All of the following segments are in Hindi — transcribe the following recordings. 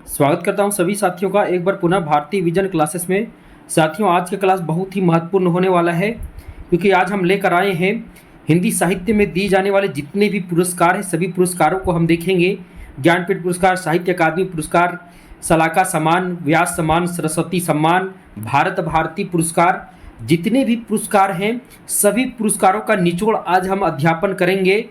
स्वागत करता हूं सभी साथियों का एक बार पुनः भारतीय विजन क्लासेस में। साथियों, आज का क्लास बहुत ही महत्वपूर्ण होने वाला है क्योंकि आज हम लेकर आए हैं हिंदी साहित्य में दी जाने वाले जितने भी पुरस्कार हैं सभी पुरस्कारों को हम देखेंगे। ज्ञानपीठ पुरस्कार, साहित्य अकादमी पुरस्कार, सलाका सम्मान, व्यास सम्मान, सरस्वती सम्मान, भारत भारती पुरस्कार, जितने भी पुरस्कार हैं सभी पुरस्कारों का निचोड़ आज हम अध्यापन करेंगे।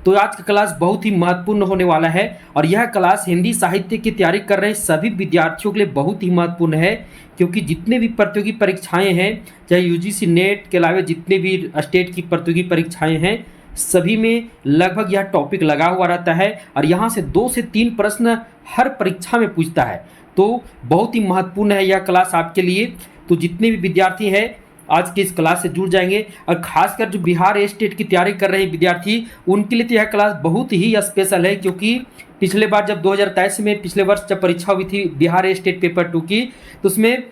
तो आज का क्लास बहुत ही महत्वपूर्ण होने वाला है और यह क्लास हिंदी साहित्य की तैयारी कर रहे सभी विद्यार्थियों के लिए बहुत ही महत्वपूर्ण है क्योंकि जितने भी प्रतियोगी परीक्षाएं हैं, चाहे यूजीसी नेट के अलावा जितने भी स्टेट की प्रतियोगी परीक्षाएं हैं, सभी में लगभग यह टॉपिक लगा हुआ रहता है और यहाँ से 2 से 3 प्रश्न हर परीक्षा में पूछता है। तो बहुत ही महत्वपूर्ण है यह क्लास आपके लिए। तो जितने भी विद्यार्थी हैं आज के इस क्लास से जुड़ जाएंगे और खासकर जो बिहार स्टेट की तैयारी कर रहे हैं विद्यार्थी, उनके लिए तो यह क्लास बहुत ही स्पेशल है क्योंकि पिछले बार जब 2023 में पिछले वर्ष जब परीक्षा हुई थी बिहार स्टेट पेपर 2 की, तो उसमें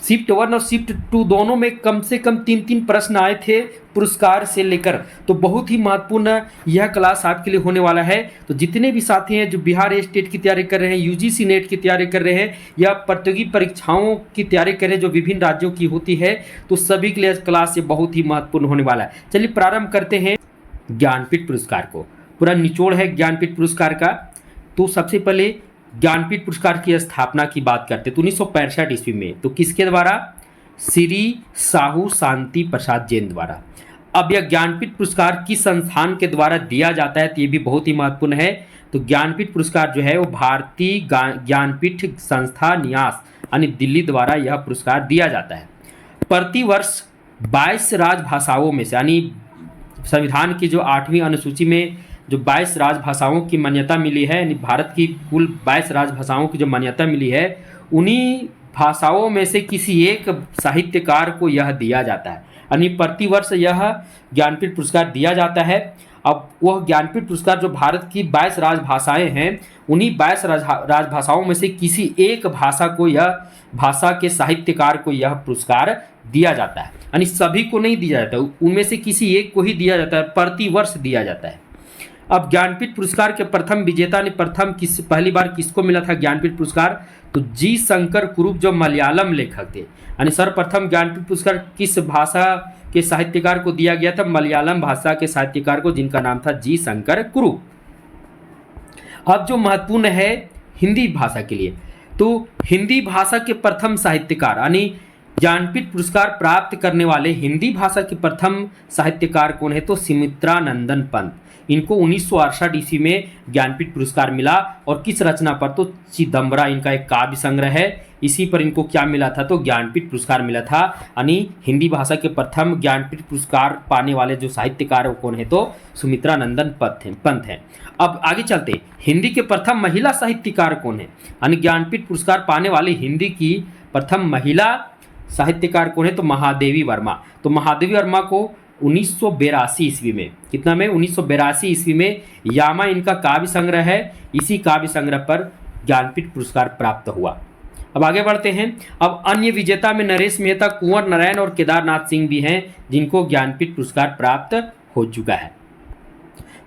शिफ्ट 1 और शिफ्ट 2 दोनों में कम से कम 3-3 प्रश्न आए थे पुरस्कार से लेकर। तो बहुत ही महत्वपूर्ण यह क्लास आपके लिए होने वाला है। तो जितने भी साथी हैं जो बिहार स्टेट की तैयारी कर रहे हैं, यूजीसी नेट की तैयारी कर रहे हैं या प्रतियोगी परीक्षाओं की तैयारी कर रहे हैं जो विभिन्न राज्यों की होती है, तो सभी के लिए क्लास ये बहुत ही महत्वपूर्ण होने वाला है। चलिए प्रारंभ करते हैं ज्ञानपीठ पुरस्कार को। पूरा निचोड़ है ज्ञानपीठ पुरस्कार का। तो सबसे पहले ज्ञानपीठ पुरस्कार की स्थापना की बात करते हैं तो 1965 ईस्वी में। तो किसके द्वारा? श्री साहू शांति प्रसाद जैन द्वारा। अब यह ज्ञानपीठ पुरस्कार किस संस्थान के द्वारा दिया जाता है तो ये भी बहुत ही महत्वपूर्ण है। तो ज्ञानपीठ पुरस्कार जो है वो भारतीय ज्ञानपीठ संस्था न्यास यानी दिल्ली द्वारा यह पुरस्कार दिया जाता है। प्रतिवर्ष 22 राजभाषाओं में से यानी संविधान की जो 8वीं अनुसूची में जो 22 राजभाषाओं की मान्यता मिली है, यानी भारत की कुल 22 राजभाषाओं की जो मान्यता मिली है, उन्हीं भाषाओं में से किसी एक साहित्यकार को यह दिया जाता है। यानी प्रतिवर्ष यह ज्ञानपीठ पुरस्कार दिया जाता है। अब वह ज्ञानपीठ पुरस्कार जो भारत की 22 राजभाषाएं हैं, उन्हीं 22 राजभाषाओं में से किसी एक भाषा को यह भाषा के साहित्यकार को यह पुरस्कार दिया जाता है। यानी सभी को नहीं दिया जाता, उनमें से किसी एक को ही दिया जाता है, प्रतिवर्ष दिया जाता है। अब ज्ञानपीठ पुरस्कार के प्रथम विजेता ने पहली बार किसको मिला था ज्ञानपीठ पुरस्कार? तो जी शंकर कुरूप जो मलयालम लेखक थे। यानी सर्वप्रथम ज्ञानपीठ पुरस्कार किस भाषा के साहित्यकार को दिया गया था? मलयालम भाषा के साहित्यकार को, जिनका नाम था जी शंकर कुरूप। अब जो महत्वपूर्ण है हिंदी भाषा के लिए, तो हिंदी भाषा के प्रथम साहित्यकार यानी ज्ञानपीठ पुरस्कार प्राप्त करने वाले हिंदी भाषा के प्रथम साहित्यकार कौन है? तो सुमित्रानंदन पंत। इनको 1968 ईस्वी में ज्ञानपीठ पुरस्कार मिला और किस रचना पर? तो चिदम्बरा इनका एक काव्य संग्रह है, इसी पर इनको क्या मिला था? तो ज्ञानपीठ पुरस्कार मिला था। यानी हिंदी भाषा के प्रथम ज्ञानपीठ पुरस्कार पाने वाले जो साहित्यकार कौन है? तो सुमित्रानंदन पंत हैं। अब आगे चलते, हिंदी के प्रथम महिला साहित्यकार कौन है? यानी ज्ञानपीठ पुरस्कार पाने वाली हिंदी की प्रथम महिला साहित्यकार कौन है? तो महादेवी वर्मा। तो महादेवी वर्मा को 1982 ईस्वी में, कितना में? 1982 ईस्वी में यामा इनका काव्य संग्रह है, इसी काव्य संग्रह पर ज्ञानपीठ पुरस्कार प्राप्त हुआ। अब आगे बढ़ते हैं। अब अन्य विजेता में नरेश मेहता, कुंवर नारायण और केदारनाथ सिंह भी हैं जिनको ज्ञानपीठ पुरस्कार प्राप्त हो चुका है।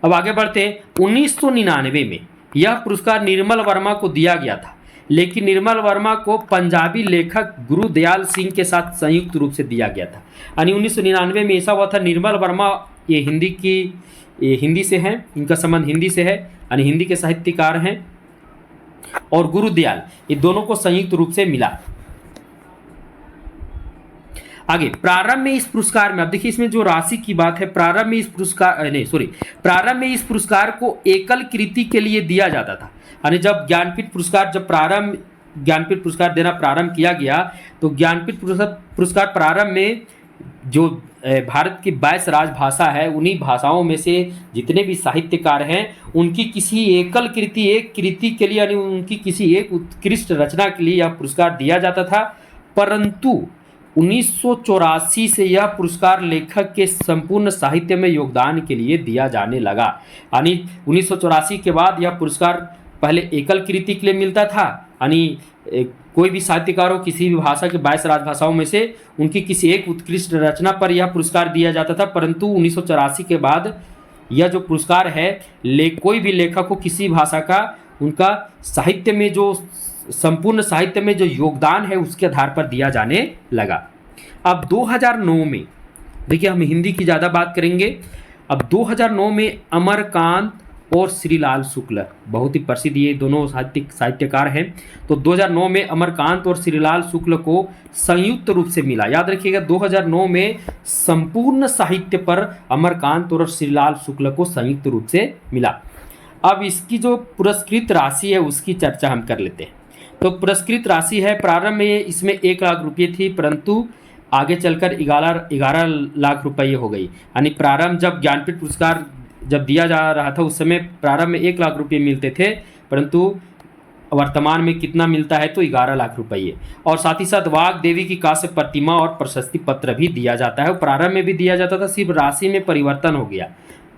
अब आगे बढ़ते हैं। 1999 में यह पुरस्कार निर्मल वर्मा को दिया गया था, लेकिन निर्मल वर्मा को पंजाबी लेखक गुरुदयाल सिंह के साथ संयुक्त रूप से दिया गया था। यानी 1999 में ऐसा हुआ था, निर्मल वर्मा ये हिंदी से हैं, इनका संबंध हिंदी से है, यानी हिंदी के साहित्यकार हैं, और गुरुदयाल, ये दोनों को संयुक्त रूप से मिला। आगे प्रारंभ में इस पुरस्कार में, अब देखिए इसमें जो राशि की बात है, प्रारंभ में इस पुरस्कार को एकल कृति के लिए दिया जाता था। यानी जब ज्ञानपीठ पुरस्कार देना प्रारंभ किया गया, तो ज्ञानपीठ पुरस्कार प्रारंभ में जो भारत की 22 राजभाषा है, उन्हीं भाषाओं में से जितने भी साहित्यकार हैं उनकी किसी एकल कृति, एक कृति के लिए, यानी उनकी किसी एक उत्कृष्ट रचना के लिए यह पुरस्कार दिया जाता था। परंतु 1984 से यह पुरस्कार लेखक के संपूर्ण साहित्य में योगदान के लिए दिया जाने लगा। यानी 1984 के बाद यह पुरस्कार पहले एकल कृति के लिए मिलता था, यानी कोई भी साहित्यकार हो किसी भी भाषा के 22 राजभाषाओं में से उनकी किसी एक उत्कृष्ट रचना पर यह पुरस्कार दिया जाता था। परंतु 1984 के बाद यह जो पुरस्कार है कोई भी लेखक हो किसी भाषा का, उनका साहित्य में जो संपूर्ण साहित्य में जो योगदान है उसके आधार पर दिया जाने लगा। अब 2009 में, देखिए हम हिंदी की ज़्यादा बात करेंगे। अब 2009 में अमरकांत और श्रीलाल शुक्ल, बहुत ही प्रसिद्ध ये दोनों साहित्यकार हैं। तो 2009 में अमरकांत और श्रीलाल शुक्ल को संयुक्त रूप से मिला। याद रखिएगा 2009 में संपूर्ण साहित्य पर अमरकांत और श्रीलाल शुक्ल को संयुक्त रूप से मिला। अब इसकी जो पुरस्कृत राशि है उसकी चर्चा हम कर लेते हैं। तो पुरस्कृत राशि है, प्रारंभ में इसमें 1 लाख रुपये थी, परंतु आगे चलकर 11 लाख रुपये हो गई। यानी प्रारंभ जब ज्ञानपीठ पुरस्कार जब दिया जा रहा था उस समय प्रारंभ में 1 लाख रुपये मिलते थे, परंतु वर्तमान में कितना मिलता है तो 11 लाख रुपये। और साथ ही साथ वाग देवी की कांस्य प्रतिमा और प्रशस्ति पत्र भी दिया जाता है। प्रारंभ में भी दिया जाता था, सिर्फ राशि में परिवर्तन हो गया।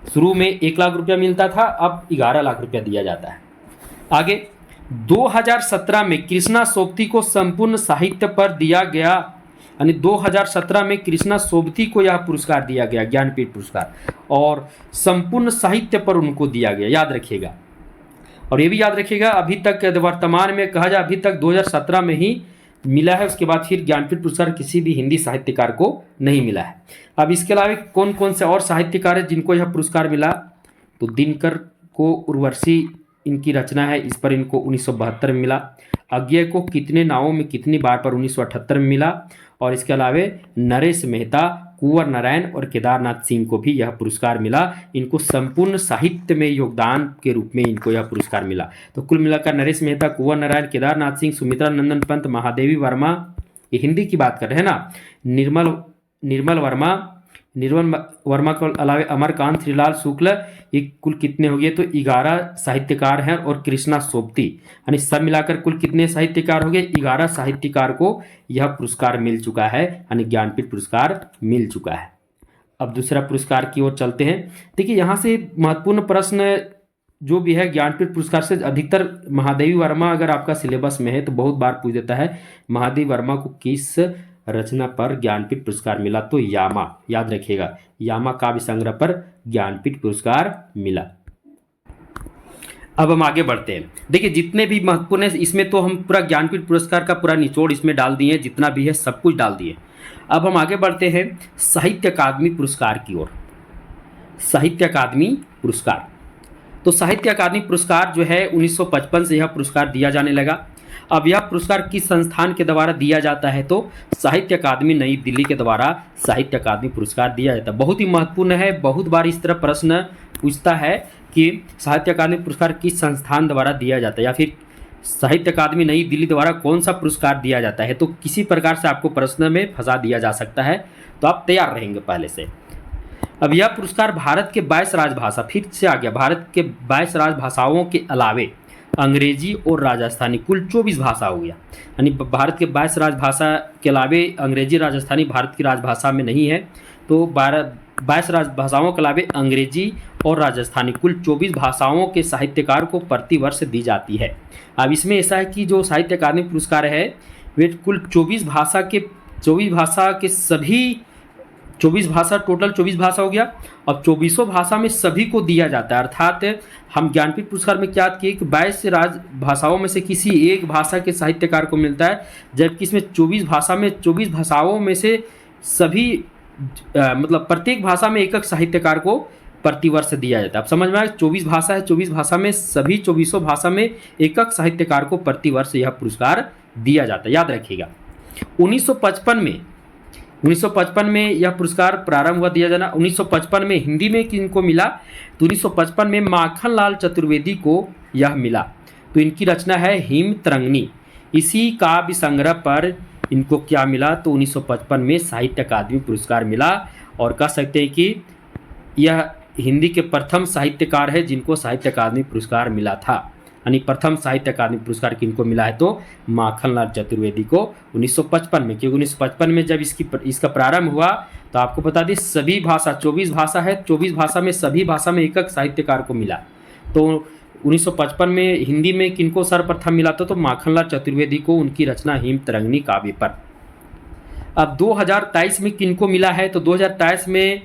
शुरू में 1 लाख रुपया मिलता था, अब 11 लाख रुपया दिया जाता है। आगे 2017 में कृष्णा सोबती को संपूर्ण साहित्य पर दिया गया, यानी 2017 में कृष्णा सोबती को यह पुरस्कार दिया गया, ज्ञानपीठ पुरस्कार, और संपूर्ण साहित्य पर उनको दिया गया, याद रखिएगा। और ये भी याद रखिएगा अभी तक वर्तमान में कहा जाए अभी तक 2017 में ही मिला है, उसके बाद फिर ज्ञानपीठ पुरस्कार किसी भी हिंदी साहित्यकार को नहीं मिला है। अब इसके अलावा कौन कौन से और साहित्यकार हैं जिनको यह पुरस्कार मिला, तो दिनकर को उर्वशी इनकी रचना है, इस पर इनको 1972 में मिला। अज्ञेय को कितने नावों में कितनी बार पर 1978 में मिला। और इसके अलावा नरेश मेहता, कुंवर नारायण और केदारनाथ सिंह को भी यह पुरस्कार मिला। इनको संपूर्ण साहित्य में योगदान के रूप में इनको यह पुरस्कार मिला। तो कुल मिलाकर नरेश मेहता, कुंवर नारायण, केदारनाथ सिंह, सुमित्रा नंदन पंत, महादेवी वर्मा, ये हिंदी की बात कर रहे हैं ना, निर्मल वर्मा के अलावा अमरकांत, श्रीलाल शुक्ल, ये कुल कितने हो गए तो 11 साहित्यकार हैं। और कृष्णा सोबती, यानी सब मिलाकर कुल कितने साहित्यकार हो गए, 11 साहित्यकार को यह पुरस्कार मिल चुका है, यानी ज्ञानपीठ पुरस्कार मिल चुका है। अब दूसरा पुरस्कार की ओर चलते हैं। देखिए यहाँ से महत्वपूर्ण प्रश्न जो भी है ज्ञानपीठ पुरस्कार से अधिकतर महादेवी वर्मा अगर आपका सिलेबस में है तो बहुत बार पूछ देता है महादेवी वर्मा को किस रचना पर ज्ञानपीठ पुरस्कार मिला, तो यामा, याद रखिएगा, यामा काव्य संग्रह पर ज्ञानपीठ पुरस्कार मिला। अब हम आगे बढ़ते हैं। देखिए जितने भी महत्वपूर्ण है इसमें तो हम पूरा ज्ञानपीठ पुरस्कार का पूरा निचोड़ इसमें डाल दिए, जितना भी है सब कुछ डाल दिए। अब हम आगे बढ़ते हैं साहित्य अकादमी पुरस्कार की ओर। साहित्य अकादमी पुरस्कार, तो साहित्य अकादमी पुरस्कार जो है 1955 से यह पुरस्कार दिया जाने लगा। अब यह पुरस्कार किस संस्थान के द्वारा दिया जाता है, तो साहित्य अकादमी नई दिल्ली के द्वारा साहित्य अकादमी पुरस्कार दिया जाता है। बहुत ही महत्वपूर्ण है, बहुत बार इस तरह प्रश्न पूछता है कि साहित्य अकादमी पुरस्कार किस संस्थान द्वारा दिया जाता है, या फिर साहित्य अकादमी नई दिल्ली द्वारा कौन सा पुरस्कार दिया जाता है। तो किसी प्रकार से आपको प्रश्न में फंसा दिया जा सकता है, तो आप तैयार रहेंगे पहले से। अब यह पुरस्कार भारत के 22 राजभाषा, फिर से आ गया, भारत के 22 राजभाषाओं के अलावे अंग्रेजी और राजस्थानी, कुल 24 भाषा हो गया। यानी भारत के 22 राजभाषा के अलावे अंग्रेजी राजस्थानी भारत की राजभाषा में नहीं है, तो 22 राजभाषाओं के अलावे अंग्रेजी और राजस्थानी कुल 24 भाषाओं के साहित्यकार को प्रतिवर्ष दी जाती है। अब इसमें ऐसा है कि जो साहित्य अकादमी पुरस्कार है वे कुल 24 भाषा के सभी 24 भाषा, टोटल 24 भाषा हो गया। अब 24 भाषा में सभी को दिया जाता है, अर्थात हम ज्ञानपीठ पुरस्कार में क्या किए कि 22 भाषाओं में से किसी एक भाषा के साहित्यकार को मिलता है, जबकि इसमें 24 भाषाओं में से सभी मतलब प्रत्येक भाषा में एक साहित्यकार को प्रतिवर्ष दिया जाता है। अब समझ में आया, 24 भाषा है, 24 भाषा में सभी 24 भाषा में एक साहित्यकार को प्रतिवर्ष यह पुरस्कार दिया जाता है, याद रखिएगा। 1955 में यह पुरस्कार प्रारंभ हुआ दिया जाना। 1955 में हिंदी में किनको मिला, तो 1955 में माखनलाल चतुर्वेदी को यह मिला। तो इनकी रचना है हिम तरंगिणी, इसी काव्य संग्रह पर इनको क्या मिला, तो 1955 में साहित्य अकादमी पुरस्कार मिला। और कह सकते हैं कि यह हिंदी के प्रथम साहित्यकार है जिनको साहित्य अकादमी पुरस्कार मिला था। यानी प्रथम साहित्य अकादमी पुरस्कार किनको मिला है, तो माखनलाल चतुर्वेदी को 1955 में, क्योंकि 1955 में जब इसका प्रारंभ हुआ तो आपको बता दें सभी भाषा, 24 भाषा है, 24 भाषा में सभी भाषा में एक साहित्यकार को मिला। तो 1955 में हिंदी में किनको सर्वप्रथम मिला था, तो माखनलाल चतुर्वेदी को उनकी रचना हिम तरंगिणी काव्य पर। अब 2023 में किनको मिला है, तो 2023 में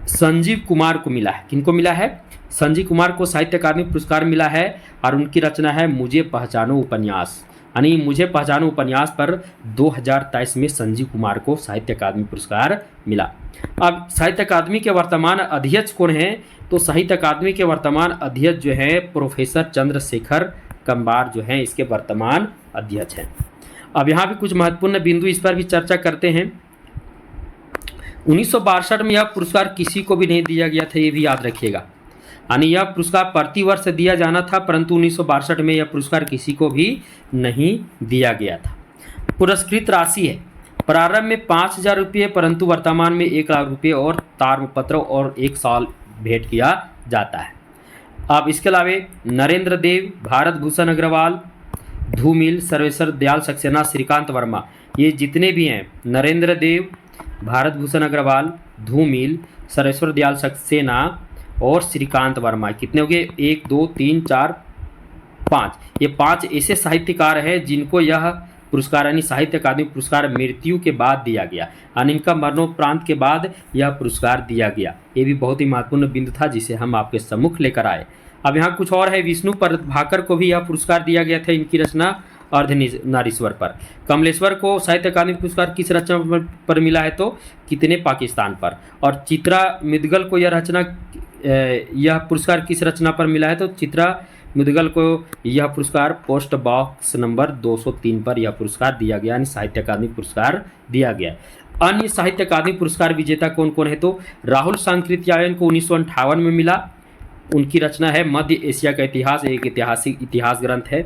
संजीव कुमार को मिला है। किनको मिला है, संजीव कुमार को साहित्य अकादमी पुरस्कार मिला है और उनकी रचना है मुझे पहचानो उपन्यास। यानी मुझे पहचानो उपन्यास पर 2023 में संजीव कुमार को साहित्य अकादमी पुरस्कार मिला। अब साहित्य अकादमी के वर्तमान अध्यक्ष कौन हैं? तो साहित्य अकादमी के वर्तमान अध्यक्ष जो हैं प्रोफेसर चंद्रशेखर कंबार जो हैं इसके वर्तमान अध्यक्ष हैं। अब यहाँ भी कुछ महत्वपूर्ण बिंदु इस पर भी चर्चा करते हैं। 1962 में यह पुरस्कार किसी को भी नहीं दिया गया था, ये भी याद रखिएगा। यानी यह पुरस्कार प्रतिवर्ष दिया जाना था, परंतु 1962 में यह पुरस्कार किसी को भी नहीं दिया गया था। पुरस्कृत राशि है प्रारंभ में 5,000 रुपये, परंतु वर्तमान में 1 लाख रुपये और ताम्रपत्र और 1 साल भेंट किया जाता है। अब इसके अलावा नरेंद्र देव, भारत भूषण अग्रवाल, धूमिल, सर्वेश्वर दयाल सक्सेना, श्रीकांत वर्मा, ये जितने भी हैं नरेंद्र देव, भारत भूषण अग्रवाल, धूमिल, सर्वेश्वर दयाल सक्सेना और श्रीकांत वर्मा, कितने हो गए? 1 2 3 4 5। ये 5 ऐसे साहित्यकार हैं जिनको यह पुरस्कार यानी साहित्य अकादमी पुरस्कार मृत्यु के बाद दिया गया, यानी इनका मरणोपरांत के बाद यह पुरस्कार दिया गया। ये भी बहुत ही महत्वपूर्ण बिंदु था जिसे हम आपके सम्मुख लेकर आए। अब यहाँ कुछ और है। विष्णु प्रभाकर को भी यह पुरस्कार दिया गया था इनकी रचना अर्धनारीश्वर पर। कमलेश्वर को साहित्य अकादमी पुरस्कार किस रचना पर मिला है? तो कितने पाकिस्तान पर। और चित्रा मिदगल को यह पुरस्कार किस रचना पर मिला है? तो चित्रा मिदगल को यह पुरस्कार पोस्ट बॉक्स नंबर 203 पर यह पुरस्कार दिया गया, यानी साहित्य अकादमी पुरस्कार दिया गया। अन्य साहित्य अकादमी पुरस्कार विजेता कौन कौन है? तो राहुल सांकृत्यायन को 1958 में मिला, उनकी रचना है मध्य एशिया का इतिहास, एक ऐतिहासिक इतिहास ग्रंथ है।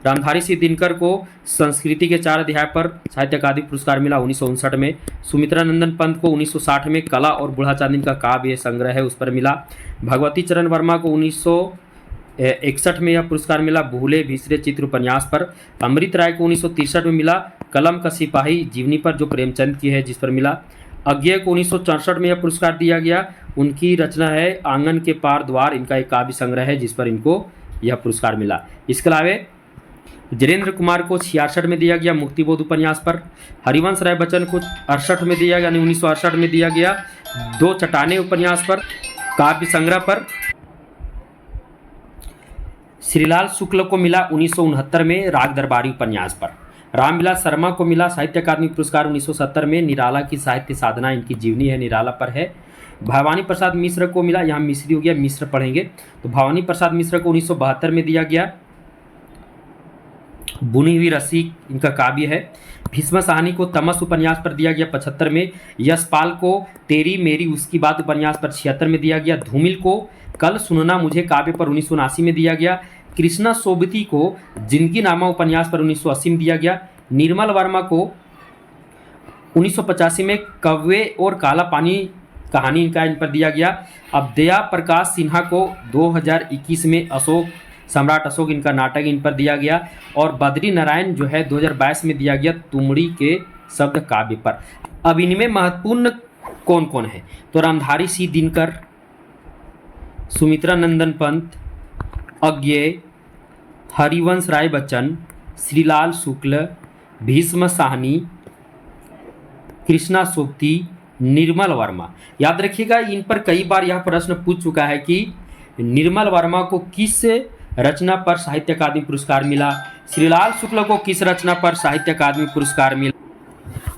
रामधारी सिंह दिनकर को संस्कृति के 4 अध्याय पर साहित्य अकादमी पुरस्कार मिला 1959 में। सुमित्रा नंदन पंत को 1960 में कला और बूढ़ा चांदनी का काव्य संग्रह है उस पर मिला। भगवती चरण वर्मा को 1961 में यह पुरस्कार मिला भूले भीसरे चित्र उपन्यास पर। अमृत राय को 1963 में मिला कलम का सिपाही जीवनी पर, जो प्रेमचंद की है, जिस पर मिला। अज्ञेय को 1964 में यह पुरस्कार दिया गया, उनकी रचना है आंगन के पार द्वार, इनका एक काव्य संग्रह है जिस पर इनको यह पुरस्कार मिला। इसके अलावा वीरेंद्र कुमार को 66 में दिया गया मुक्तिबोध उपन्यास पर। हरिवंश राय बच्चन को 68 में दिया गया, यानी 1968 में दिया गया 2 चट्टाने उपन्यास पर, काव्य संग्रह पर। श्रीलाल शुक्ल को मिला 1969 में राग दरबारी उपन्यास पर। रामविलास शर्मा को मिला साहित्य अकादमी पुरस्कार 1970 में निराला की साहित्य साधना, इनकी जीवनी है, निराला पर है। भवानी प्रसाद मिश्र को मिला, यहाँ मिश्री हो गया, मिश्र पढ़ेंगे तो भवानी प्रसाद मिश्र को 1972 में दिया गया बुनी हुई रस्सी, इनका काव्य है। भीष्म साहनी को तमस उपन्यास पर दिया गया 75 में। यशपाल को तेरी मेरी उसकी बात उपन्यास पर 76 में दिया गया। धूमिल को कल सुनना मुझे काव्य पर 1979 में दिया गया। कृष्णा सोबती को जिंदगी नामा उपन्यास पर 1980 में दिया गया। निर्मल वर्मा को 1985 में कव्वे और काला पानी कहानी इनका इन पर दिया गया। अब दया प्रकाश सिन्हा को 2021 में सम्राट अशोक इनका नाटक इन पर दिया गया। और बद्री नारायण जो है 2022 में दिया गया तुमड़ी के शब्द काव्य पर। अब इनमें महत्वपूर्ण कौन कौन है? तो रामधारी सिंह दिनकर, सुमित्रा नंदन पंत, अज्ञेय, हरिवंश राय बच्चन, श्रीलाल शुक्ल, भीष्म साहनी, कृष्णा सोबती, निर्मल वर्मा। याद रखिएगा इन पर कई बार यह प्रश्न पूछ चुका है कि निर्मल वर्मा को किस रचना पर साहित्य अकादमी पुरस्कार मिला, श्रीलाल शुक्ल को किस रचना पर साहित्य अकादमी पुरस्कार मिला।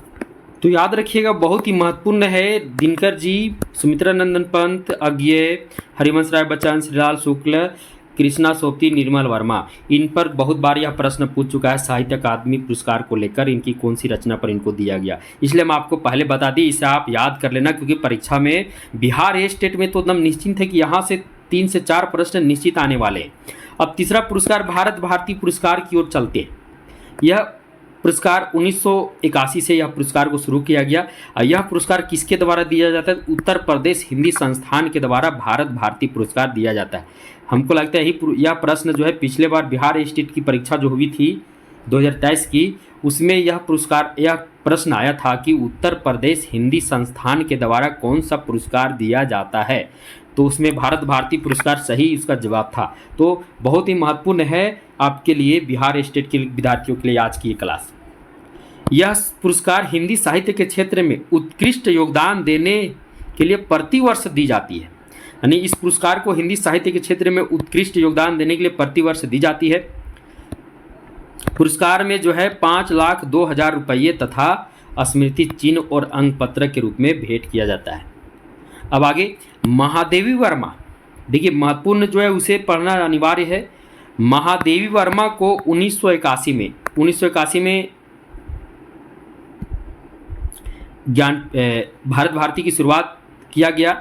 तो याद रखिएगा बहुत ही महत्वपूर्ण है, दिनकर जी, सुमित्रा नंदन पंत, अज्ञेय, हरिवंश राय बच्चन, श्रीलाल शुक्ल, कृष्णा सोबती, निर्मल वर्मा, इन पर बहुत बार यह प्रश्न पूछ चुका है साहित्य अकादमी पुरस्कार को लेकर, इनकी कौन सी रचना पर इनको दिया गया। इसलिए हम आपको पहले बता दी, इसे आप याद कर लेना, क्योंकि परीक्षा में बिहार ए स्टेट में तो एकदम निश्चिंत है कि यहाँ से 3 से 4 प्रश्न निश्चित आने वाले हैं। अब तीसरा पुरस्कार भारत भारती पुरस्कार की ओर चलते हैं। यह पुरस्कार 1981 से यह पुरस्कार को शुरू किया गया। यह पुरस्कार किसके द्वारा दिया जाता है? उत्तर प्रदेश हिंदी संस्थान के द्वारा भारत भारती पुरस्कार दिया जाता है। हमको लगता है यह प्रश्न जो है पिछले बार बिहार स्टेट की परीक्षा जो हुई थी 2023 की, उसमें यह प्रश्न आया था कि उत्तर प्रदेश हिंदी संस्थान के द्वारा कौन सा पुरस्कार दिया जाता है, तो उसमें भारत भारती पुरस्कार सही उसका जवाब था। तो बहुत ही महत्वपूर्ण है आपके लिए, बिहार स्टेट के विद्यार्थियों के लिए आज की ये क्लास। यह पुरस्कार हिंदी साहित्य के क्षेत्र में उत्कृष्ट योगदान देने के लिए प्रतिवर्ष दी जाती है। यानी इस पुरस्कार को हिंदी साहित्य के क्षेत्र में उत्कृष्ट योगदान देने के लिए प्रतिवर्ष दी जाती है। पुरस्कार में जो है 5,02,000 रुपये तथा स्मृति चिन्ह और अंक पत्र के रूप में भेंट किया जाता है। अब आगे महादेवी वर्मा, देखिए महत्वपूर्ण जो है उसे पढ़ना अनिवार्य है। महादेवी वर्मा को 1981 में भारत भारती की शुरुआत किया गया।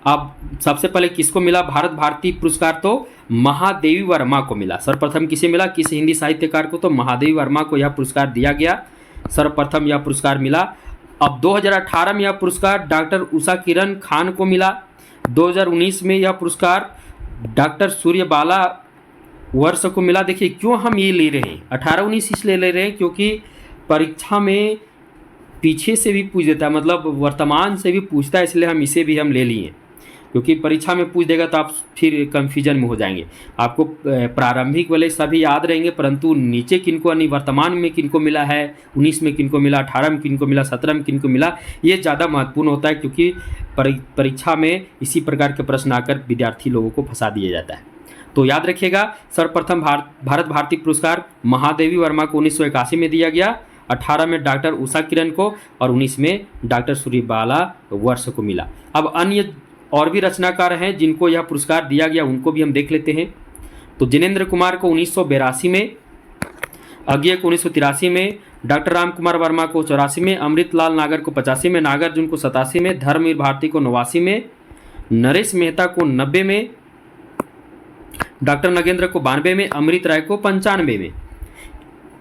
अब सबसे पहले किसको मिला भारत भारती पुरस्कार? तो महादेवी वर्मा को मिला। सर्वप्रथम किसे मिला? किस हिंदी साहित्यकार को? तो महादेवी वर्मा को यह पुरस्कार दिया गया, सर्वप्रथम यह पुरस्कार मिला। अब 2018 में यह पुरस्कार डॉक्टर उषा किरण खान को मिला। 2019 में यह पुरस्कार डॉक्टर सूर्यबाला वर्ष को मिला। देखिए क्यों हम ये ले रहे हैं 18-19 इसलिए ले रहे हैं क्योंकि परीक्षा में पीछे से भी पूछ देता है, मतलब वर्तमान से भी पूछता है, इसलिए हम इसे भी हम ले लिए, क्योंकि परीक्षा में पूछ देगा तो आप फिर कन्फ्यूजन में हो जाएंगे। आपको प्रारंभिक वाले सभी याद रहेंगे, परंतु नीचे किनको यानी वर्तमान में किनको मिला है, 19 में किनको मिला, 18 में किनको मिला, 17 में किनको मिला, ये ज़्यादा महत्वपूर्ण होता है, क्योंकि परीक्षा में इसी प्रकार के प्रश्न आकर विद्यार्थी लोगों को फंसा दिया जाता है। तो याद रखिएगा, सर्वप्रथम भारत भारती पुरस्कार महादेवी वर्मा को 1981 में दिया गया, 18 में डॉक्टर उषा किरण को और 19 में डॉक्टर सूर्यबाला वर्ष को मिला। अब अन्य और भी रचनाकार हैं जिनको यह पुरस्कार दिया गया, उनको भी हम देख लेते हैं। तो जिनेंद्र कुमार को 1982 में, अज्ञे को 1983 में, डॉक्टर राम कुमार वर्मा को 84 में, अमृतलाल नागर को 85 में, नागार्जुन को 87 में, धर्मवीर भारती को 89 में, नरेश मेहता को 90 में, डॉक्टर नगेंद्र को 92 में, अमृत राय को 95 में,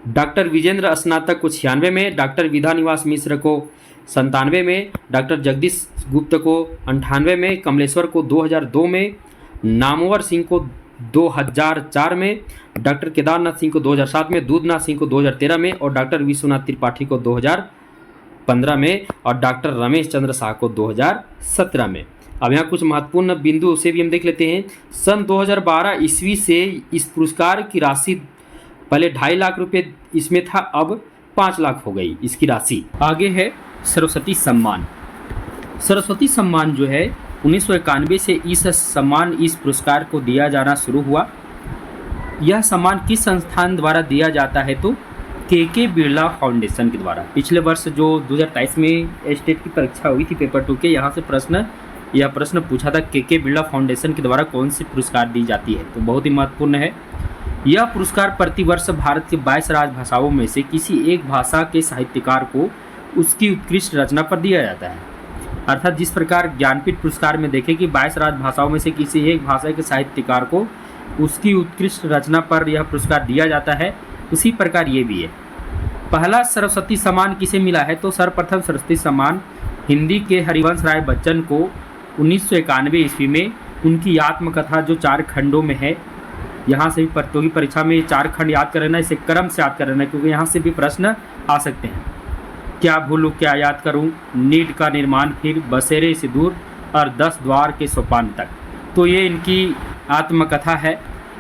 डॉक्टर विजेंद्र स्नातक को 96 में, डॉक्टर विधानिवास मिश्र को 97 में, डॉक्टर जगदीश गुप्त को 98 में, कमलेश्वर को 2002 में, नामवर सिंह को 2004 में, डॉक्टर केदारनाथ सिंह को 2007 में, दूधनाथ सिंह को 2013 में और डॉक्टर विश्वनाथ त्रिपाठी को 2015 में और डॉक्टर रमेश चंद्र शाह को 2017 में। अब यहाँ कुछ महत्वपूर्ण बिंदु उसे भी हम देख लेते हैं। सन 2012 ईस्वी से इस पुरस्कार की राशि पहले 2.5 लाख रुपए इसमें था, अब 5 लाख हो गई इसकी राशि। आगे है सरस्वती सम्मान। सरस्वती सम्मान जो है 1991 से इस पुरस्कार को दिया जाना शुरू हुआ। यह सम्मान किस संस्थान द्वारा दिया जाता है? तो के बिरला फाउंडेशन के द्वारा। पिछले वर्ष जो 2023 में स्टेट की परीक्षा हुई थी पेपर 2 के, यहाँ से यह प्रश्न पूछा था के बिरला फाउंडेशन के द्वारा कौन सी पुरस्कार दी जाती है, तो बहुत ही महत्वपूर्ण है। यह पुरस्कार प्रतिवर्ष भारत के 22 राजभाषाओं में से किसी एक भाषा के साहित्यकार को उसकी उत्कृष्ट रचना पर दिया जाता है। अर्थात जिस प्रकार ज्ञानपीठ पुरस्कार में देखें कि 22 राजभाषाओं में से किसी एक भाषा के साहित्यकार को उसकी उत्कृष्ट रचना पर यह पुरस्कार दिया जाता है, उसी प्रकार ये भी है। पहला सरस्वती सम्मान किसे मिला है? तो सर्वप्रथम सरस्वती सम्मान हिंदी के हरिवंश राय बच्चन को 1991 ईस्वी में उनकी आत्मकथा जो 4 खंडों में है, यहाँ से भी प्रतियोगी परीक्षा में 4 खंड याद कर लेना, इसे क्रम से याद कर लेना, क्योंकि यहाँ से भी प्रश्न आ सकते हैं। क्या भूलूं क्या याद करूं, नीड का निर्माण फिर, बसेरे से दूर और 10 द्वार के सोपान तक। तो ये इनकी आत्मकथा है।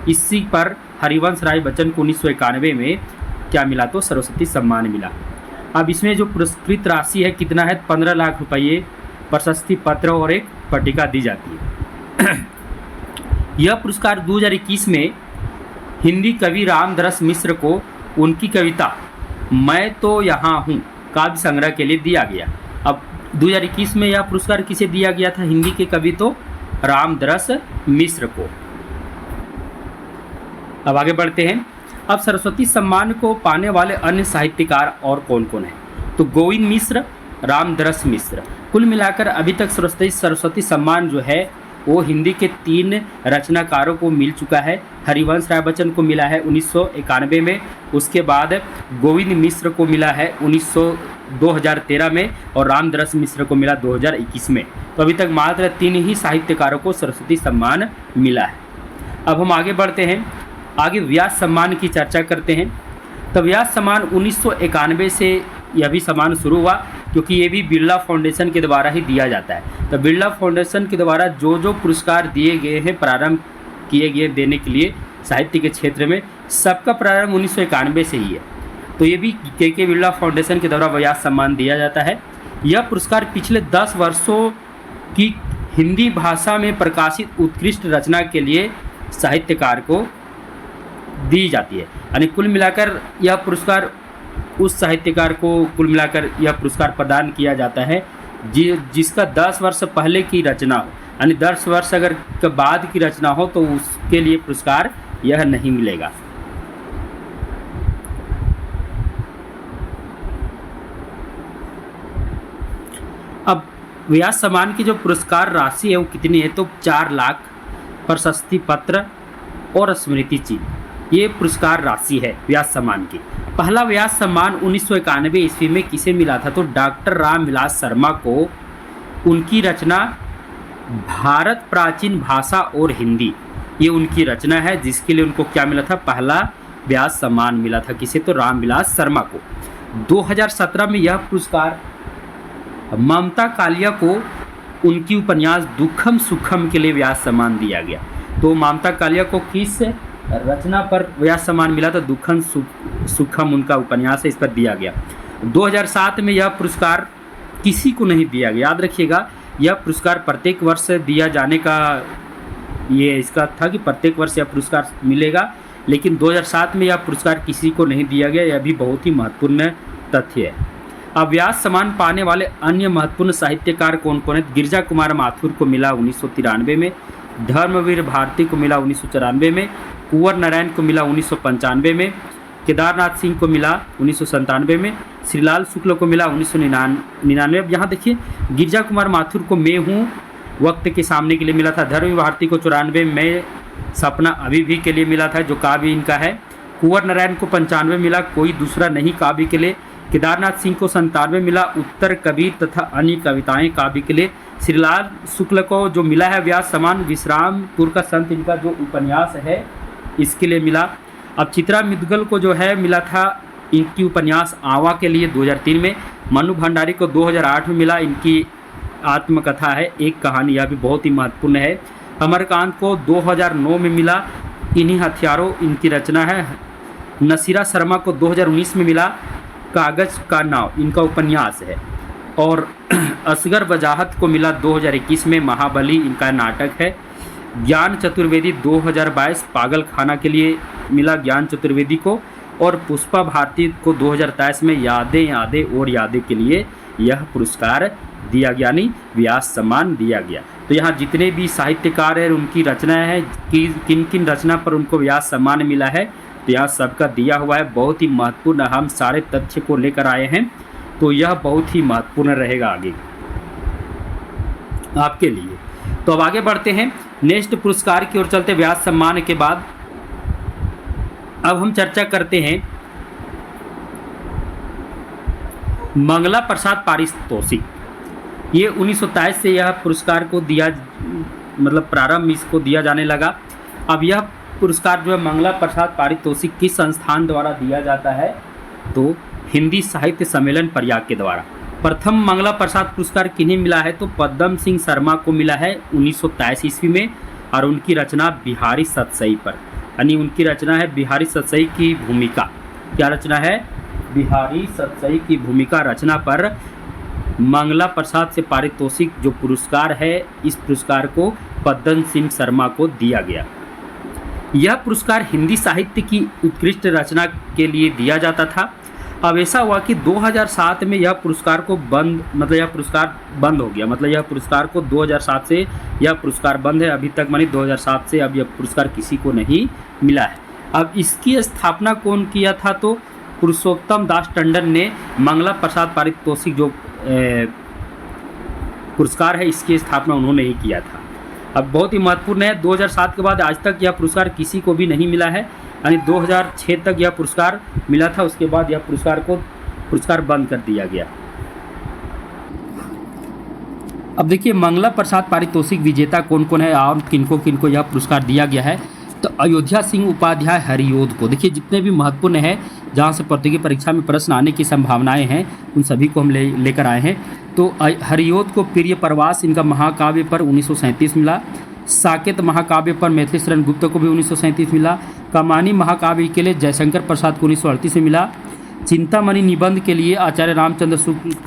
इसी पर हरिवंश राय बच्चन को 1991 में क्या मिला? तो सरस्वती सम्मान मिला। अब इसमें जो पुरस्कृत राशि है कितना है? 15 लाख रुपये, प्रशस्ति पत्र और एक पट्टिका दी जाती है। यह पुरस्कार 2021 में हिंदी कवि रामदरस मिश्र को उनकी कविता मैं तो यहाँ हूँ काव्य संग्रह के लिए दिया गया। अब 2021 में यह पुरस्कार किसे दिया गया था? हिंदी के कवि तो रामदरस मिश्र को। अब आगे बढ़ते हैं। अब सरस्वती सम्मान को पाने वाले अन्य साहित्यकार और कौन कौन हैं? तो गोविंद मिश्र, रामदरस मिश्र। कुल मिलाकर अभी तक सरस्वती सम्मान जो है वो हिंदी के 3 रचनाकारों को मिल चुका है। हरिवंश राय बच्चन को मिला है 1991 में, उसके बाद गोविंद मिश्र को मिला है 2013 में और रामदरस मिश्र को मिला 2021 में। तो अभी तक मात्र 3 ही साहित्यकारों को सरस्वती सम्मान मिला है। अब हम आगे बढ़ते हैं, आगे व्यास सम्मान की चर्चा करते हैं। तो व्यास सम्मान 1991 से यह भी सम्मान शुरू हुआ, क्योंकि ये भी बिरला फाउंडेशन के द्वारा ही दिया जाता है। तो बिरला फाउंडेशन के द्वारा जो पुरस्कार दिए गए हैं, प्रारंभ किए गए देने के लिए साहित्य के क्षेत्र में, सबका प्रारंभ 1991 से ही है। तो ये भी के बिरला फाउंडेशन के द्वारा व्यास सम्मान दिया जाता है। यह पुरस्कार पिछले 10 वर्षों की हिंदी भाषा में प्रकाशित उत्कृष्ट रचना के लिए साहित्यकार को दी जाती है। यानी कुल मिलाकर यह पुरस्कार उस साहित्यकार को कुल मिलाकर यह पुरस्कार प्रदान किया जाता है जिसका 10 वर्ष पहले की रचना हो, यानी 10 वर्ष अगर के बाद की रचना हो तो उसके लिए पुरस्कार यह नहीं मिलेगा। अब व्यास सम्मान की जो पुरस्कार राशि है वो कितनी है, तो 4 लाख, प्रशस्ति पत्र और स्मृति चिन्ह, ये पुरस्कार राशि है व्यास सम्मान की। पहला व्यास सम्मान 1991 ईस्वी में किसे मिला था, तो डॉक्टर रामविलास शर्मा को उनकी रचना भारत प्राचीन भाषा और हिंदी, ये उनकी रचना है जिसके लिए उनको क्या मिला था, पहला व्यास सम्मान मिला था। किसे, तो रामविलास शर्मा को। 2017 में यह पुरस्कार ममता कालिया को उनकी उपन्यास दुखम सुखम के लिए व्यास सम्मान दिया गया। तो ममता कालिया को किस रचना पर व्यास सम्मान मिला था, दुखम सुखम उनका उपन्यास है, इस पर दिया गया। 2007 में यह पुरस्कार किसी को नहीं दिया गया। याद रखिएगा, यह पुरस्कार प्रत्येक वर्ष दिया जाने का ये इसका था कि प्रत्येक वर्ष यह पुरस्कार मिलेगा, लेकिन 2007 में यह पुरस्कार किसी को नहीं दिया गया। यह भी बहुत ही महत्वपूर्ण तथ्य है। अब व्यास सम्मान पाने वाले अन्य महत्वपूर्ण साहित्यकार कौन कौन है, गिरजा कुमार माथुर को मिला 1993 में, धर्मवीर भारती को मिला 1994 में, कुंवर नारायण को मिला 1995 में, केदारनाथ सिंह को मिला 1997 में, श्रीलाल शुक्ल को मिला 1999। अब यहाँ देखिए, गिरजा कुमार माथुर को मैं हूँ वक्त के सामने के लिए मिला था, धर्मवीर भारती को 94 में सपना अभी भी के लिए मिला था जो काव्य इनका है, कुंवर नारायण को 95 मिला कोई दूसरा नहीं काव्य के लिए, केदारनाथ सिंह को 97 मिला उत्तर कबीर तथा अन्य कविताएं काव्य के लिए, श्रीलाल शुक्ल को जो मिला है व्यास सम्मान विश्रामपुर का संत इनका जो उपन्यास है इसके लिए मिला। अब चित्रा मिद्गल को जो है मिला था इनकी उपन्यास आवा के लिए 2003 में, मनु भंडारी को 2008 में मिला, इनकी आत्मकथा है एक कहानी, यह भी बहुत ही महत्वपूर्ण है। अमरकांत को 2009 में मिला, इन्हीं हथियारों इनकी रचना है। नसीरा शर्मा को 2019 में मिला, कागज का नाव इनका उपन्यास है। और असगर वजाहत को मिला 2021 में, महाबली इनका नाटक है। ज्ञान चतुर्वेदी 2022 पागल खाना के लिए मिला ज्ञान चतुर्वेदी को, और पुष्पा भारती को 2023 में यादें यादें और यादें के लिए यह पुरस्कार दिया गया, यानी व्यास सम्मान दिया गया। तो यहाँ जितने भी साहित्यकार हैं उनकी रचनाएं हैं कि किन किन रचना पर उनको व्यास सम्मान मिला है, तो यहाँ सबका दिया हुआ है। बहुत ही महत्वपूर्ण हम सारे तथ्य को लेकर आए हैं, तो यह बहुत ही महत्वपूर्ण रहेगा आगे आपके लिए। तो अब आगे बढ़ते हैं, नेक्स्ट पुरस्कार की ओर चलते। व्यास सम्मान के बाद अब हम चर्चा करते हैं मंगला प्रसाद पारितोषिक। ये 1927 से यह पुरस्कार को दिया प्रारंभ इसको दिया जाने लगा। अब यह पुरस्कार जो है मंगला प्रसाद पारितोषिक किस संस्थान द्वारा दिया जाता है, तो हिंदी साहित्य सम्मेलन प्रयाग के द्वारा। प्रथम मंगला प्रसाद पुरस्कार किन्हें मिला है, तो पद्म सिंह शर्मा को मिला है 1923 ईस्वी में, और उनकी रचना बिहारी सतसई पर, यानी उनकी रचना है बिहारी सतसई की भूमिका। क्या रचना है, बिहारी सतसई की भूमिका रचना पर मंगला प्रसाद से पारितोषिक जो पुरस्कार है, इस पुरस्कार को पद्म सिंह शर्मा को दिया गया। यह पुरस्कार हिंदी साहित्य की उत्कृष्ट रचना के लिए दिया जाता था। अब ऐसा हुआ कि 2007 में यह पुरस्कार को यह पुरस्कार बंद हो गया, यह पुरस्कार को 2007 से यह पुरस्कार बंद है अभी तक, मानी 2007 से अब यह पुरस्कार किसी को नहीं मिला है। अब इसकी स्थापना कौन किया था, तो पुरुषोत्तम दास टंडन ने मंगला प्रसाद पारितोषिक जो पुरस्कार है इसकी स्थापना उन्होंने ही किया था। अब बहुत ही महत्वपूर्ण है, 2007 के बाद आज तक यह पुरस्कार किसी को भी नहीं मिला है, यानी 2006 तक यह पुरस्कार मिला था, उसके बाद यह पुरस्कार बंद कर दिया गया। अब देखिए मंगला प्रसाद पारितोषिक विजेता कौन कौन है और किनको किनको यह पुरस्कार दिया गया है, तो अयोध्या सिंह उपाध्याय हरियोध को। देखिए जितने भी महत्वपूर्ण हैं जहाँ से प्रतियोगी परीक्षा में प्रश्न आने की संभावनाएं हैं उन सभी को हम लेकर आए हैं। तो हरियोध को प्रिय प्रवास इनका महाकाव्य पर 1937 मिला, साकेत महाकाव्य पर मैथिली शरण गुप्त को भी 1937 मिला, कमानी महाकाव्य के लिए जयशंकर प्रसाद को 1938 में मिला, चिंतामणि निबंध के लिए आचार्य रामचंद्र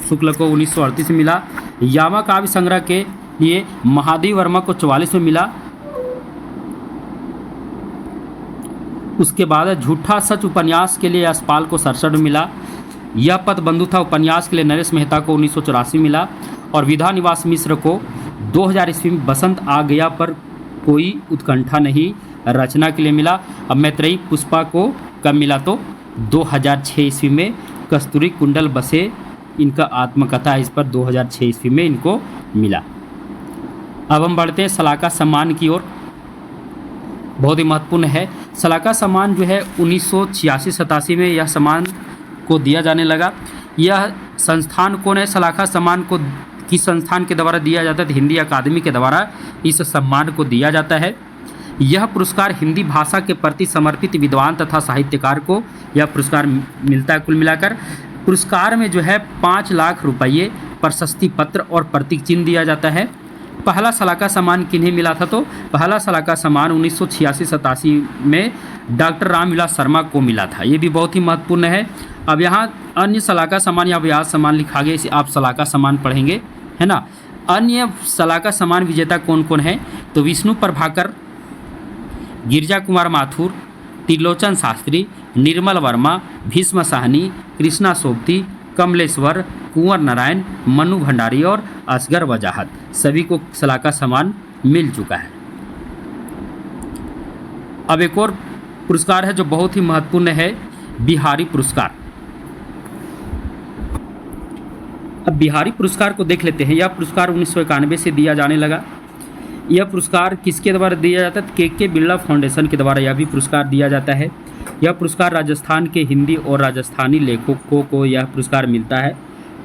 शुक्ल को 1938 में मिला, यामा काव्य संग्रह के लिए महादेव वर्मा को 44 में मिला, उसके बाद झूठा सच उपन्यास के लिए यशपाल को 67 में मिला। यह पद बंधु था उपन्यास के लिए नरेश मेहता को 1984 में मिला। और विधा निवास मिश्र को 2000 ईस्वी में बसंत आ गया पर कोई उत्कंठा नहीं रचना के लिए मिला। अब मैत्रेयी पुष्पा को कब मिला तो 2006 ईस्वी में। कस्तूरी कुंडल बसे इनका आत्मकथा इस पर 2006 ईस्वी में इनको मिला। अब हम बढ़ते हैं सलाका सम्मान की ओर। बहुत ही महत्वपूर्ण है सलाका सम्मान जो है 1986-87 में यह सम्मान को दिया जाने लगा। यह संस्थान कौन है? सलाका सम्मान को किस संस्थान के द्वारा दिया जाता है? तो हिंदी अकादमी के द्वारा इस सम्मान को दिया जाता है। यह पुरस्कार हिंदी भाषा के प्रति समर्पित विद्वान तथा साहित्यकार को यह पुरस्कार मिलता है। कुल मिलाकर पुरस्कार में जो है 5 लाख रुपये, प्रशस्ति पत्र और प्रतीक चिन्ह दिया जाता है। पहला सलाका सम्मान किन्हें मिला था? तो पहला सलाका सम्मान 1986-87 में डॉक्टर रामविलास शर्मा को मिला था। ये भी बहुत ही महत्वपूर्ण है। अब यहाँ अन्य सलाका सम्मान या व्यास सम्मान लिखा गया, इसे आप सलाका सम्मान पढ़ेंगे, है ना। अन्य सलाका सम्मान विजेता कौन कौन है? तो विष्णु प्रभाकर, गिरिजा कुमार माथुर, त्रिलोचन शास्त्री, निर्मल वर्मा, भीष्म साहनी, कृष्णा सोबती, कमलेश्वर, कुंवर नारायण, मनु भंडारी और असगर वजाहत सभी को सलाका सम्मान मिल चुका है। अब एक और पुरस्कार है जो बहुत ही महत्वपूर्ण है, बिहारी पुरस्कार। अब बिहारी पुरस्कार को देख लेते हैं। यह पुरस्कार 1991 से दिया जाने लगा। यह पुरस्कार किसके द्वारा दिया जाता है? के बिरला फाउंडेशन के द्वारा यह भी पुरस्कार दिया जाता है। यह पुरस्कार राजस्थान के हिंदी और राजस्थानी लेखकों को यह पुरस्कार मिलता है।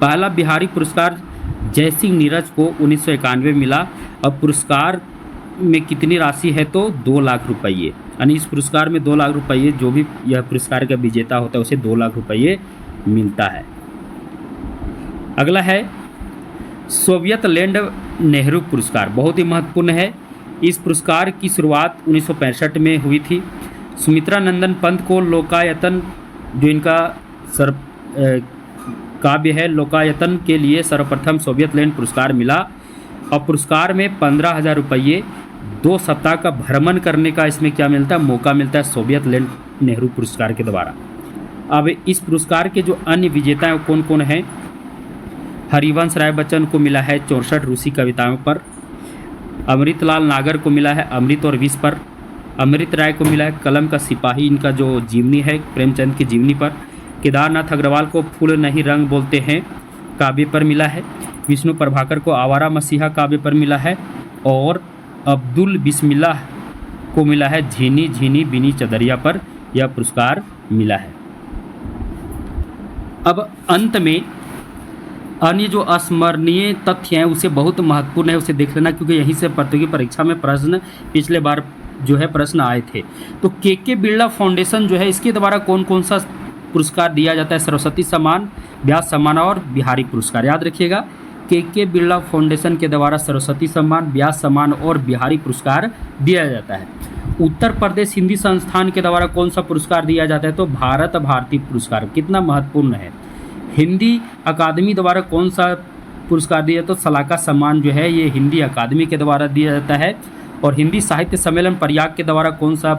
पहला बिहारी पुरस्कार जयसिंह नीरज को 1991 मिला। अब पुरस्कार में कितनी राशि है? तो 2 लाख रुपये। यानी इस पुरस्कार में 2 लाख रुपये, जो भी यह पुरस्कार का विजेता होता है उसे 2 लाख रुपये मिलता है। अगला है सोवियत लैंड नेहरू पुरस्कार। बहुत ही महत्वपूर्ण है। इस पुरस्कार की शुरुआत 1965 में हुई थी। सुमित्रा नंदन पंत को लोकायतन, जो इनका काव्य है, लोकायतन के लिए सर्वप्रथम सोवियत लैंड पुरस्कार मिला। और पुरस्कार में 15,000 रुपये, 2 सप्ताह का भ्रमण करने का इसमें क्या मिलता है? मौका मिलता है सोवियत लैंड नेहरू पुरस्कार के द्वारा। अब इस पुरस्कार के जो अन्य विजेता हैं कौन कौन हैं? हरिवंश राय बच्चन को मिला है 64 रूसी कविताओं पर। अमृतलाल नागर को मिला है अमृत और विष पर। अमृत राय को मिला है कलम का सिपाही, इनका जो जीवनी है प्रेमचंद की जीवनी पर। केदारनाथ अग्रवाल को फूल नहीं रंग बोलते हैं काव्य पर मिला है। विष्णु प्रभाकर को आवारा मसीहा काव्य पर मिला है। और अब्दुल बिस्मिल्लाह को मिला है झीनी झीनी बिनी चदरिया पर यह पुरस्कार मिला है। अब अंत में अन्य जो अस्मरणीय तथ्य हैं उसे बहुत महत्वपूर्ण है, उसे देख लेना, क्योंकि यहीं से प्रतियोगी परीक्षा में प्रश्न पिछले बार जो है प्रश्न आए थे। तो के बिरला फाउंडेशन जो है इसके द्वारा कौन कौन सा पुरस्कार दिया जाता है? सरस्वती सम्मान, व्यास सम्मान और बिहारी पुरस्कार। याद रखिएगा, के बिरला फाउंडेशन के द्वारा सरस्वती सम्मान, व्यास सम्मान और बिहारी पुरस्कार दिया जाता है। उत्तर प्रदेश हिंदी संस्थान के द्वारा कौन सा पुरस्कार दिया जाता है? तो भारत भारती पुरस्कार। कितना महत्वपूर्ण है। हिंदी अकादमी द्वारा कौन सा पुरस्कार दिया? तो सलाका सम्मान जो है ये हिंदी अकादमी के द्वारा दिया जाता है। और हिंदी साहित्य सम्मेलन प्रयाग के द्वारा कौन सा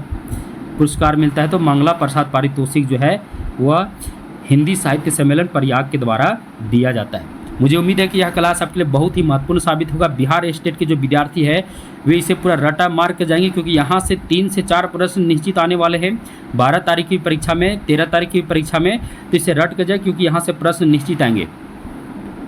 पुरस्कार मिलता है? तो मंगला प्रसाद पारितोषिक जो है वह हिंदी साहित्य सम्मेलन प्रयाग के द्वारा दिया जाता है। मुझे उम्मीद है कि यह क्लास आपके लिए बहुत ही महत्वपूर्ण साबित होगा। बिहार स्टेट के जो विद्यार्थी है वे इसे पूरा रटा मार के जाएंगे, क्योंकि यहाँ से 3 से 4 प्रश्न निश्चित आने वाले हैं 12 तारीख की परीक्षा में, 13 तारीख की परीक्षा में। तो इसे रट के जाए, क्योंकि यहाँ से प्रश्न निश्चित आएंगे।